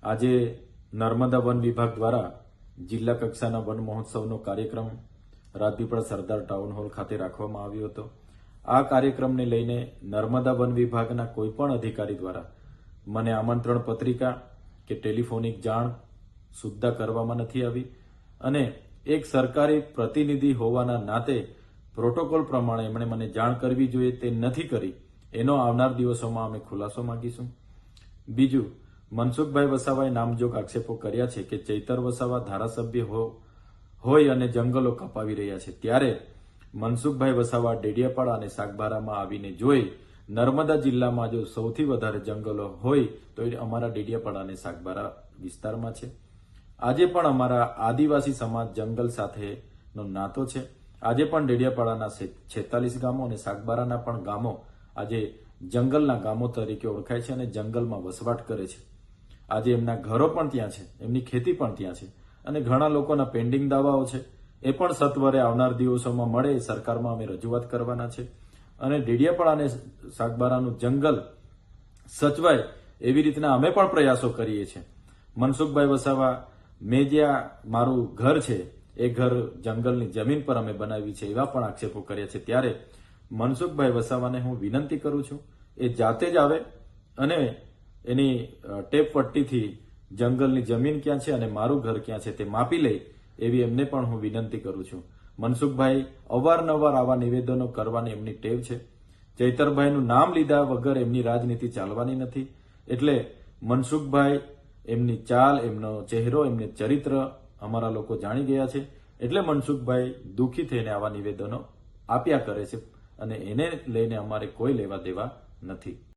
આજે નર્મદા વન વિભાગ દ્વારા જિલ્લા કક્ષાના વન મહોત્સવનો કાર્યક્રમ રાજપીપળા સરદાર ટાઉન હોલ ખાતે રાખવામાં આવ્યો હતો. આ કાર્યક્રમને લઈને નર્મદા વન વિભાગના કોઈપણ અધિકારી દ્વારા મને આમંત્રણ પત્રિકા કે ટેલિફોનિક જાણ સુદ્ધા કરવામાં નથી આવી અને એક સરકારી પ્રતિનિધિ હોવાના નાતે પ્રોટોકોલ પ્રમાણે એમણે મને જાણ કરવી જોઈએ તે નથી કરી. એનો આવનાર દિવસોમાં અમે ખુલાસો માંગીશું. બીજું, મનસુખભાઈ વસાવાએ નામજોગ આક્ષેપો કર્યા છે કે ચૈતર વસાવા ધારાસભ્ય હોય અને જંગલો કપાવી રહ્યા છે. ત્યારે મનસુખભાઈ વસાવા ડેડિયાપાડા અને સાગબારામાં આવીને જોઈ નર્મદા જિલ્લામાં જો સૌથી વધારે જંગલો હોય તો એ અમારા ડેડિયાપાડા અને સાગબારા વિસ્તારમાં છે. આજે પણ અમારા આદિવાસી સમાજ જંગલ સાથેનો નાતો છે. આજે પણ ડેડિયાપાડાના 46 ગામો અને સાગબારાના પણ ગામો આજે જંગલના ગામો તરીકે ઓળખાય છે અને જંગલમાં વસવાટ કરે છે. આજે એમના ઘરો પણ ત્યાં છે, એમની ખેતી પણ ત્યાં છે અને ઘણા લોકોના પેન્ડિંગ દાવાઓ છે. એ પણ સત્વરે આવનાર દિવસોમાં મળે એ સરકારમાં અમે રજૂઆત કરવાના છે અને ડેડિયાપાડા અને સાગબારાનું જંગલ સચવાય એવી રીતના અમે પણ પ્રયાસો કરીએ છીએ. મનસુખભાઈ વસાવા, મેં જ્યાં મારું ઘર છે એ ઘર જંગલની જમીન પર અમે બનાવી છે એવા પણ આક્ષેપો કર્યા છે. ત્યારે મનસુખભાઈ વસાવાને હું વિનંતી કરું છું એ જાતે જ આવે અને એની ટેપ પટ્ટીથી જંગલની જમીન ક્યાં છે અને મારું ઘર ક્યાં છે તે માપી લે એવી એમને પણ હું વિનંતી કરું છું. મનસુખભાઈ અવારનવાર આવા નિવેદનો કરવાની એમની ટેવ છે. ચૈતરભાઈનું નામ લીધા વગર એમની રાજનીતિ ચાલવાની નથી. એટલે મનસુખભાઈ, એમની ચાલ, એમનો ચહેરો, એમનું ચરિત્ર અમારા લોકો જાણી ગયા છે. એટલે મનસુખભાઈ દુઃખી થઈને આવા નિવેદનો આપ્યા કરે છે અને એને લઈને અમારે કોઈ લેવા દેવા નથી.